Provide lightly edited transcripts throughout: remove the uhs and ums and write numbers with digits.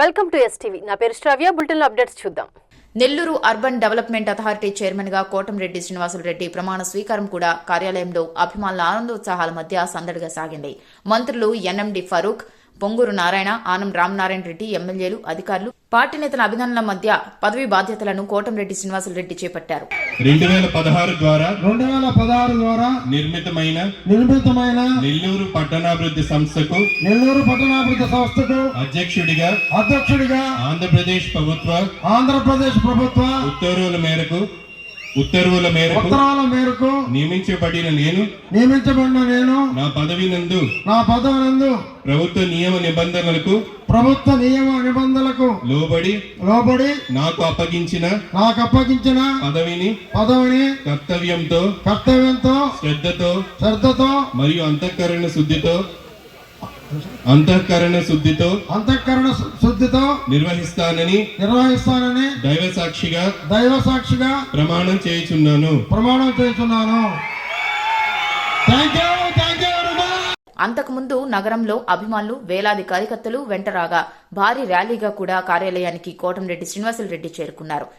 Welcome to STV. నా పేరు శ్రావ్య. Bulletin updates చూద్దాం. Nellore urban development authority chairman గా కోటంరెడ్డి శ్రీనివాసులరెడ్డి ప్రమాణ స్వీకారం కూడా కార్యాలయంలో అభిమానుల ఆనందోత్సాహాల మధ్య సందడిగా సాగింది. మంత్రులు ఎన్ఎండి ఫరూక్, పొంగూరు నారాయణ, ఆనం రామనారాయణ రెడ్డి, ఎమ్మెల్యేలు, అధికారులు, పార్టీ నేతల అభినందనల మధ్య పదవీ బాధ్యతలను కోటంరెడ్డి శ్రీనివాసులరెడ్డి చేపట్టారు. 2016 ద్వారా నిర్మితమైన నెల్లూరు పట్టణాభివృద్ధి సంస్థకు అధ్యక్షుడిగా ఆంధ్రప్రదేశ్ ప్రభుత్వ ఉత్తర్వుల మేరకు నియమించబడిన నేను నా పదవి నందు ప్రభుత్వ నియమ నిబంధనలకు లోబడి నాకు అప్పగించిన పదవిని కర్తవ్యంతో శ్రద్ధతో మరియు అంతఃకరణ శుద్ధితో నిర్వహిస్తానని దైవ సాక్షిగా ప్రమాణం చేయుచున్నాను. అంతకుముందు నగరంలో అభిమానులు వేలాది కార్యకర్తలు వెంటరాగా భారీ ర్యాలీగా కూడా కార్యాలయానికి కోటంరెడ్డి శ్రీనివాసులరెడ్డి చేరుకున్నారు.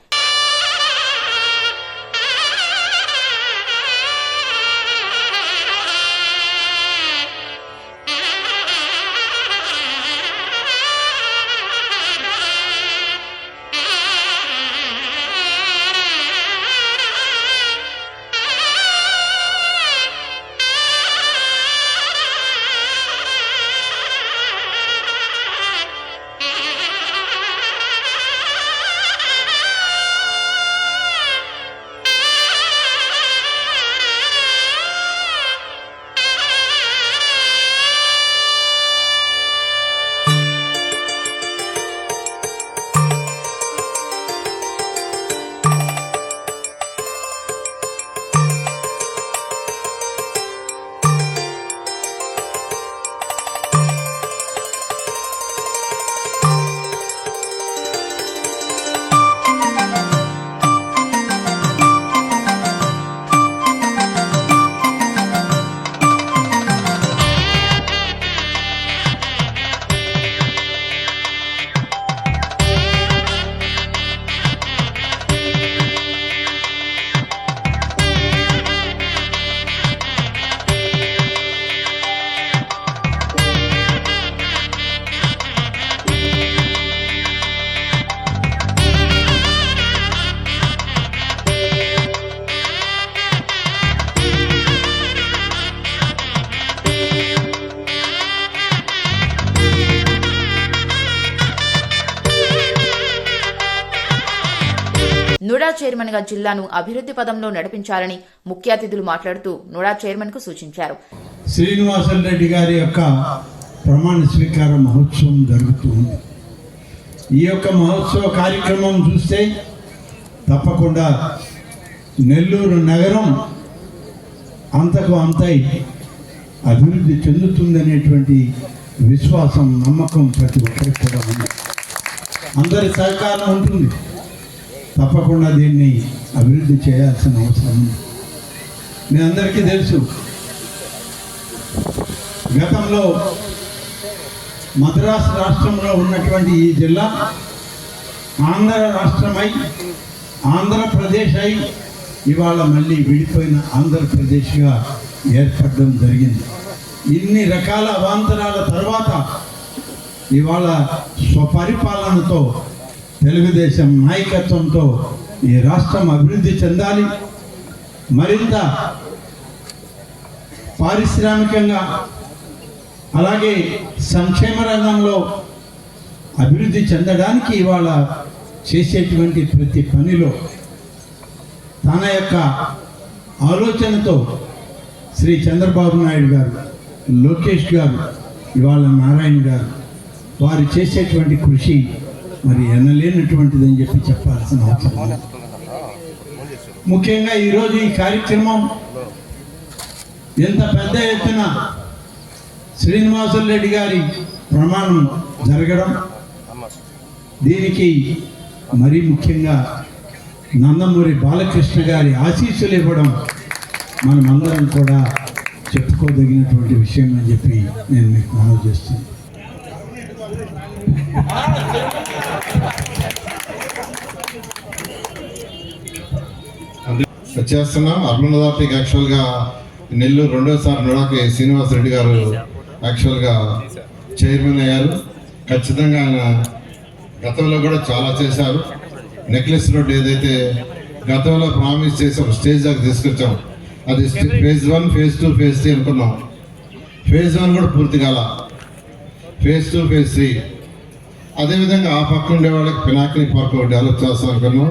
నుడా చైర్మన్ గా జిల్లాను అభివృద్ధి పదంలో నడిపించాలని ముఖ్య అతిథులు మాట్లాడుతూ నుడా చైర్మన్ కు సూచించారు. శ్రీనివాసులరెడ్డి గారి యొక్క ప్రమాణ స్వీకార మహోత్సవం జరుగుతుంది. ఈ యొక్క మహోత్సవ కార్యక్రమం చూస్తే తప్పకుండా నెల్లూరు నగరం అంతకు అంతై అభివృద్ధి చెందుతుందనేటువంటి విశ్వాసం, నమ్మకం ప్రతి ఒక్కరికి కూడా ఉంది. అందరి సహకారం ఉంటుంది. తప్పకుండా దీన్ని అభివృద్ధి చేయాల్సిన అవసరం ఉంది. మీ అందరికీ తెలుసు, గతంలో మద్రాసు రాష్ట్రంలో ఉన్నటువంటి ఈ జిల్లా ఆంధ్ర రాష్ట్రమై ఆంధ్రప్రదేశ్ అయి ఇవాళ మళ్ళీ విడిపోయిన ఆంధ్రప్రదేశ్గా ఏర్పడడం జరిగింది. ఇన్ని రకాల అవాంతరాల తర్వాత ఇవాళ స్వపరిపాలనతో తెలుగుదేశం నాయకత్వంతో ఈ రాష్ట్రం అభివృద్ధి చెందాలి, మరింత పారిశ్రామికంగా అలాగే సంక్షేమ రంగంలో అభివృద్ధి చెందడానికి ఇవాళ చేసేటువంటి ప్రతి పనిలో తన యొక్క ఆలోచనతో శ్రీ చంద్రబాబు నాయుడు గారు, లోకేష్ గారు, ఇవాళ నారాయణ గారు వారు చేసేటువంటి కృషి మరి ఎనలేనటువంటిదని చెప్పి చెప్పాల్సిన అవసరం. ముఖ్యంగా ఈరోజు ఈ కార్యక్రమం ఎంత పెద్ద ఎత్తున శ్రీనివాసులరెడ్డి గారి ప్రమాణం జరగడం, దీనికి మరీ ముఖ్యంగా నందమూరి బాలకృష్ణ గారి ఆశీస్సులు ఇవ్వడం మనమందరం కూడా చెప్పుకోదగినటువంటి విషయం అని చెప్పి నేను మీకు మనవి చేస్తున్నాను. చేస్తున్నాం. అర్బన్ అథారిటీకి యాక్చువల్గా నెల్లూరు రెండోసారి నుడాకి శ్రీనివాసరెడ్డి గారు యాక్చువల్గా చైర్మన్ అయ్యారు. ఖచ్చితంగా ఆయన గతంలో కూడా చాలా చేశారు. నెక్లెస్ రోడ్ ఏదైతే గతంలో ప్రామిస్ చేసి ఒక స్టేజ్ దాకా తీసుకొచ్చాం, అది ఫేజ్ 1, ఫేజ్ 2, ఫేజ్ 3 అనుకున్నాం. ఫేజ్ 1 కూడా పూర్తి కాల, ఫేజ్ 2, ఫేజ్ 3. అదేవిధంగా ఆ పక్క ఉండే వాళ్ళకి పినాకిని పార్క్ డెవలప్ చేస్తాం అనుకున్నాం.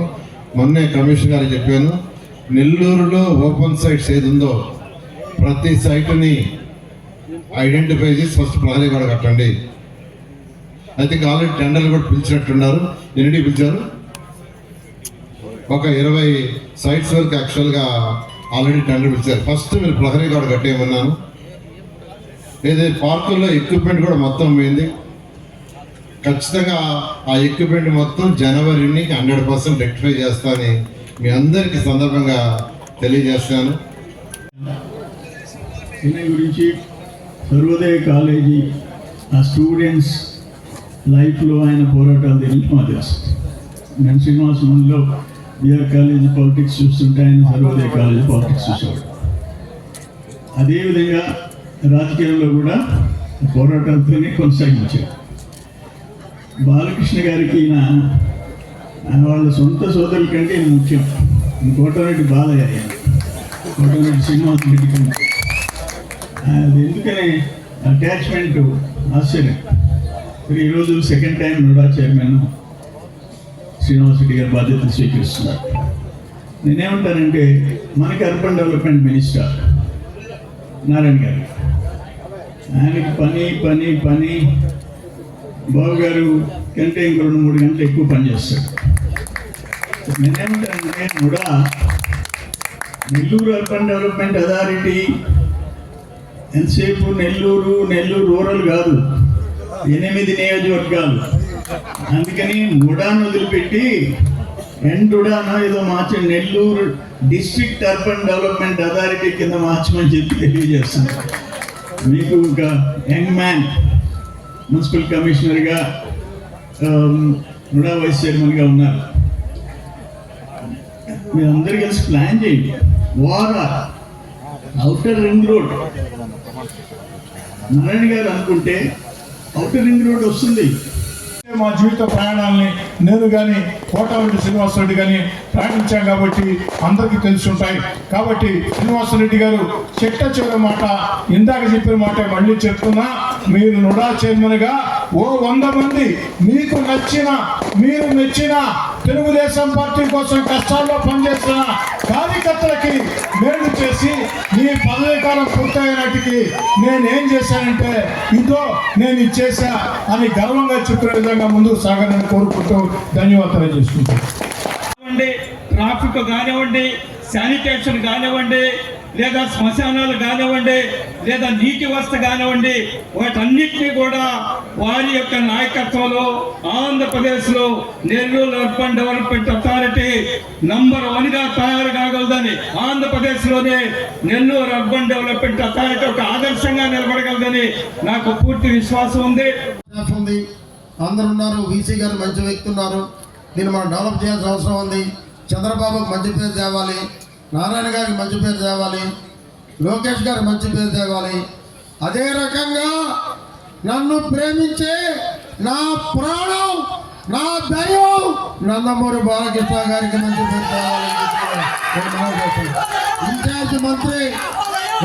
మొన్నే కమిషనర్ గారికి చెప్పాను, నెల్లూరులో ఓపెన్ సైట్స్ ఏది ఉందో ప్రతి సైట్ని ఐడెంటిఫై చేసి ఫస్ట్ ప్రహరీ కూడా కట్టండి. అయితే ఆల్రెడీ టెండర్లు కూడా పిలిచినట్టున్నారు. ఎన్నిటికి పిలిచారు? ఒక 20 సైట్స్ వరకు యాక్చువల్గా ఆల్రెడీ టెండర్ పిలిచారు. ఫస్ట్ మీరు ప్రహరీ కూడా కట్టేయమన్నాను. ఏదైతే పార్కుల్లో ఎక్విప్మెంట్ కూడా మొత్తం పోయింది. ఖచ్చితంగా ఆ ఎక్విప్మెంట్ మొత్తం జనవరిని 100% రెక్టిఫై చేస్తానని మీ అందరికీ సందర్భంగా తెలియజేస్తాను. దీని గురించి సర్వోదయ కాలేజీ ఆ స్టూడెంట్స్ లైఫ్లో ఆయన పోరాటాలు తెలిసి మాకు తెలుసు. నేను శ్రీనివాస ముందులో బిఆర్ కాలేజీ పాలిటిక్స్ చూస్తుంటే ఆయన సర్వోదయ కాలేజీ పాలిటిక్స్ చూసేవాడు. అదేవిధంగా రాజకీయంలో కూడా పోరాటాలతోనే కొనసాగించారు. బాలకృష్ణ గారికి ఈయన వాళ్ళ సొంత సోదరుల కంటే ఈయన ముఖ్యం. కోటరెడ్డి బాలయ్య, కోటరెడ్డి శ్రీనివాసరెడ్డి కంటే అది ఎందుకనే అటాచ్మెంట్ ఆశ్చర్యం. ఈరోజు second time NUDA chairman Srinivasa Reddy గారు బాధ్యతలు స్వీకరిస్తున్నారు. నేనేమంటానంటే మనకి అర్బన్ డెవలప్మెంట్ మినిస్టర్ నారాయణ గారు, ఆయనకి పని పని పని బాబు గారు కంటే ఇంకో 2-3 గంటలు ఎక్కువ పనిచేస్తాడు. నేనేమంటానంటే కూడా నెల్లూరు అర్బన్ డెవలప్మెంట్ అథారిటీ ఎంతసేపు నెల్లూరు రూరల్ కాదు, 8 నియోజకవర్గాలు. అందుకని ముడాను వదిలిపెట్టి ఎండుడానో ఏదో మార్చి Nellore district urban development authority కింద మార్చమని చెప్పి తెలియజేస్తుంది. మీకు ఒక యంగ్ మ్యాన్ మున్సిపల్ కమిషనర్గా ముడా వైస్ చైర్మన్గా ఉన్నారు. మీరందరూ కలిసి ప్లాన్ చేయండి. ఔటర్ రింగ్ రోడ్ నారాయణ గారు అనుకుంటే ఔటర్ రింగ్ రోడ్ వస్తుంది. మా జీవిత ప్రయాణాలని నేను కానీ కోటరెడ్డి శ్రీనివాసరెడ్డి కానీ ప్రయాణించాం కాబట్టి అందరికీ తెలిసి ఉంటాయి. కాబట్టి శ్రీనివాసరెడ్డి గారు చిట్ట మాట ఇందాక చెప్పిన మాట మళ్ళీ చెప్తున్నా, మీరు నుడా చైర్మన్గా 100 మంది మీకు నచ్చిన మీరు మెచ్చిన తెలుగుదేశం పార్టీ కోసం కష్టాల్లో పనిచేసిన కార్యకర్తలకి మేలు చేసి మీ పదవీ కాలం పూర్తయినట్టుకి నేనేం చేశానంటే ఇదో నేను ఇచ్చేసా అని గర్వంగా చెప్పిన విధంగా ముందుకు సాగాలని కోరుకుంటూ ధన్యవాదాలు చేసుకుంటాను. ట్రాఫిక్ కానివ్వండి, శానిటేషన్ కానివ్వండి, లేదా శ్మశానాలు కానివ్వండి, లేదా నీటి వ్యవస్థ కానివ్వండి, వాటన్నిటినీ కూడా వారి యొక్క నాయకత్వంలో ఆంధ్రప్రదేశ్లో Nellore urban development authority number 1గా తయారు కాగలదని, ఆంధ్రప్రదేశ్లోనే నెల్లూరు అర్బన్ డెవలప్మెంట్ అథారిటీ ఒక ఆదర్శంగా నిలబడగలదని నాకు పూర్తి విశ్వాసం ఉంది. అందరు ఉన్నారు. వీసీ గారు మంచి వ్యక్తి ఉన్నారు. దీన్ని మనం డెవలప్ చేయాల్సిన అవసరం ఉంది. చంద్రబాబుకి మంచి పేరు తేవాలి, నారాయణ గారికి మంచి పేరు తేవాలి, లోకేష్ గారికి మంచి పేరు తేవాలి. అదే రకంగా నన్ను ప్రేమించే నా ప్రాణం నా దైవం నందమూరి బాలకృష్ణ గారికి మంచి పేరు తేవాలి. ఇన్ఛార్జ్ మంత్రి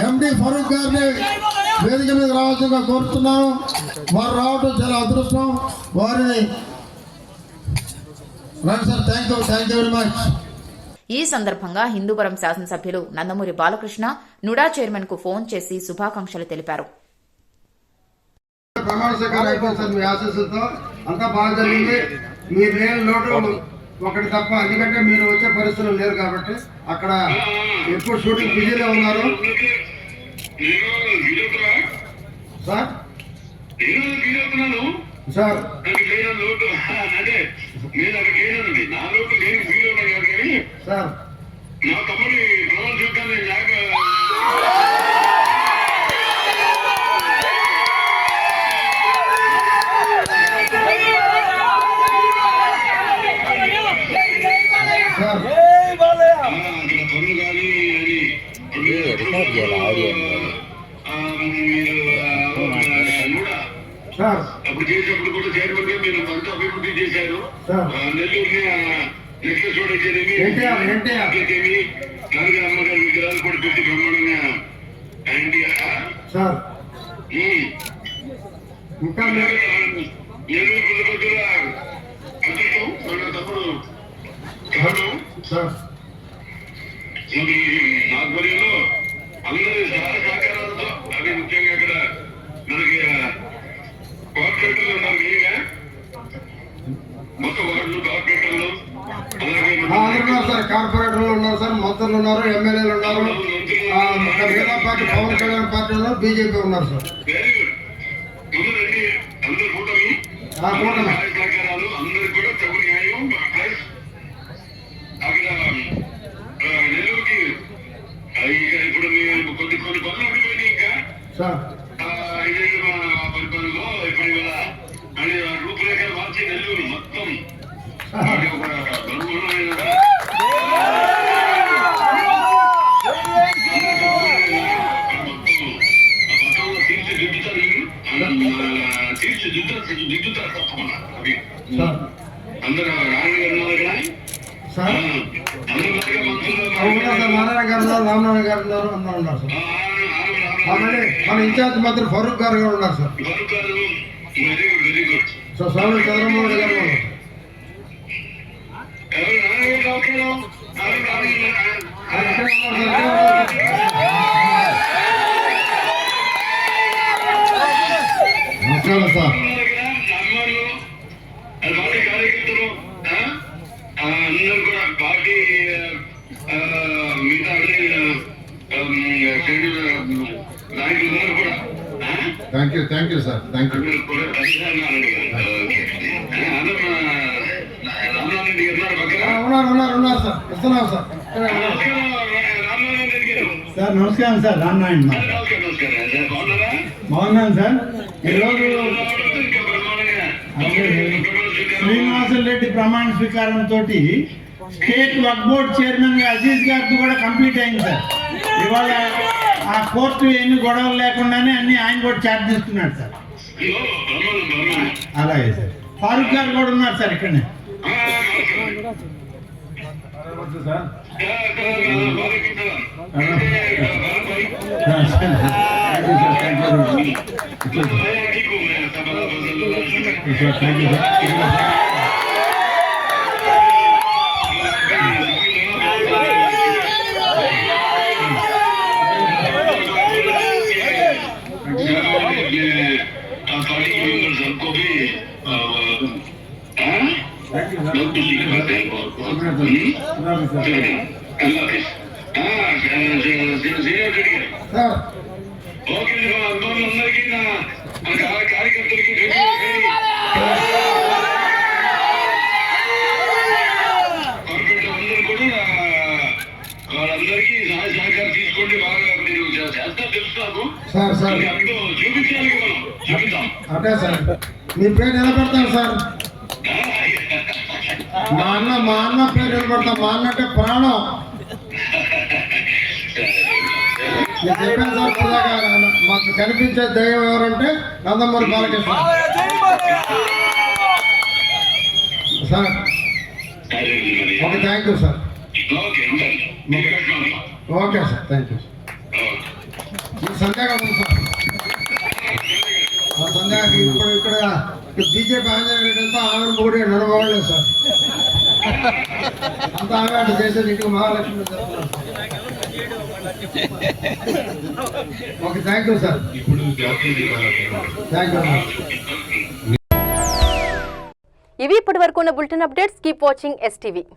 ఎండి ఫరూక్ గారిని వేదిక మీద రావాల్సిందిగా కోరుతున్నాను. వారు రావడం చాలా అదృష్టం. వారిని sir thank you very much. ఈ సందర్భంగా హిందూపురం శాసనసభ్యులు నందమూరి బాలకృష్ణ నుడా చైర్మన్ కు ఫోన్ చేసి శుభాకాంక్షలు తెలిపారు. ప్రమాణ స్వీకారం అయిపోయింది సార్. మీ ఆశీస్సులతో అంతా బాగా జరిగింది. మీరు లేని లోటు ఒకటి తప్ప, ఎందుకంటే మీరు వచ్చే పరిస్థితులు లేరు కాబట్టి అక్కడ ఎక్కువ షూటింగ్ బిజీలో ఉన్నారు సార్. సార్ సార్ నా తమ్ముడి చూద్దాన్ని లేక చేశారు. సార్. నెల్లూరుని నెక్లెస్ రోడ్ అయితేనేమి, ఎన్టీఆర్. అయితేనేమి, నాలుగు అమ్మగారి విగ్రహాలు కూడా పెట్టి బ్రహ్మాండంగా ఎన్టీఆర్. సార్ ఇంకా నెల్లూరు పుట్టపర్తిలో అదృష్టం మన తమ్ముడు కాదు. సార్ ఇది ఆధ్వర్యంలో అందరి సహకారాలతో, అది ముఖ్యంగా ఇక్కడ మనకి కార్పొరేటర్లు ఉన్నారు. మెయిన్గా మొత్తం వార్డులు కార్పొరేటర్లు, అలాగే అందరూ ఉన్నారు సార్. కార్పొరేటర్లు ఉన్నారు సార్, మంత్రులు ఉన్నారు, ఎమ్మెల్యేలు ఉన్నారు, మిగతా పార్టీ పవన్ కళ్యాణ్ పార్టీ ఉన్నారు, బీజేపీ ఉన్నారు సార్. Very good. ముందురండి అందరు కూటమి కూటమి సహకారాలు అందరికి కూడా తగు న్యాయం. ప్లస్ అక్కడ నెల్లూరుకి ఇప్పుడు కొన్ని పనులు ఉండిపోయినాయి. ఇంకా సార్ ఐదేళ్ళు మా పరిపాలనలో ఇప్పుడు ఇవాళ మళ్ళీ రూపురేఖలు మార్చి నెల్లూరు మొత్తం అది ఒక బ్రహ్మాండమైన తీర్చిదిద్దుతారు తప్పకుండా. అది అందరూ నారాయణ గారు ఉన్నారు కదా సార్ అందరూ మంత్రులు ఉన్నారు సార్. నారాయణ గారు ఉన్నారు, రామనారాయణ గారు ఉన్నారు, అందరూ ఉన్నారు సార్. మన ఇన్ఛార్జ్ మంత్రి ఫరూక్ గారు కూడా ఉన్నారు sir. Farooq garu very good, very good. So Swami Chandramohan garu ఉన్నారు. ఎవరు నారాయణ రావుతారు? ఆయన ఇక్కడే ఉన్నారు సార్. నమస్కారం సార్. పార్టీ కార్యకర్తలు అందరూ కూడా పార్టీ మిగతా నాయకులందరూ కూడా thank you sir. Thank you. Ramanarayana Reddy గారు పక్కన. ఉన్నారు సార్. ఇస్తున్నాం సార్. రామనారాయణ రెడ్డి గారు సార్ నమస్కారం సార్. రామనారాయణ నమస్కారం. నమస్కారం సార్. బాగున్నారా? బాగున్నాను సార్. ఈరోజు ఇంకా బ్రహ్మాండంగా శ్రీనివాసులు రెడ్డి ప్రమాణ స్వీకారంతో స్టేట్ వక్ఫ్ బోర్డ్ చైర్మన్ గా అజీజ్ గారితో కూడా కంప్లీట్ అయింది సార్. ఇవాళ ఆ కోర్టు ఎన్ని గొడవలు లేకుండానే అన్ని ఆయన కూడా ఛార్జ్ తీసుకున్నాడు సార్. అలాగే సార్. ఫారూక్ గారు కూడా ఉన్నారు సార్ ఇక్కడనే. సార్ ఓకే అందరికీ కార్యకర్తలకి అందరూ కూడా వాళ్ళందరికీ సహాయ సహకారం తీసుకోండి. బాగా మీరు చేస్తా తెలుస్తాము సార్ చూపించాలి. మనం చూపిద్దాం. అదే సార్. మీ పేరు నిలబెడతాను సార్. మా అన్న పేరు నిలబెడతాం. మా అన్న అంటే ప్రాణం. నేను చెప్పాను సార్. ఇప్పటిదాకా మాకు కనిపించే దైవం ఎవరంటే Nandamuri Balakrishna sir. Okay thank you sir. Okay sir thank you. Sandhya garu sir. సంధ్యాకి ఇప్పుడు ఇక్కడ బీజేపీ ఆంజనేయుడు అంతా ఆమె కూడా నడవలేదు సార్. అంతా ఆమె అటు చేసేది ఇంటికి మహాలక్ష్మి చెప్తున్నారు. Okay thank you sir. Thank you. ఇవి ఇప్పటి వరకు ఉన్న bulletin updates. Keep watching STV.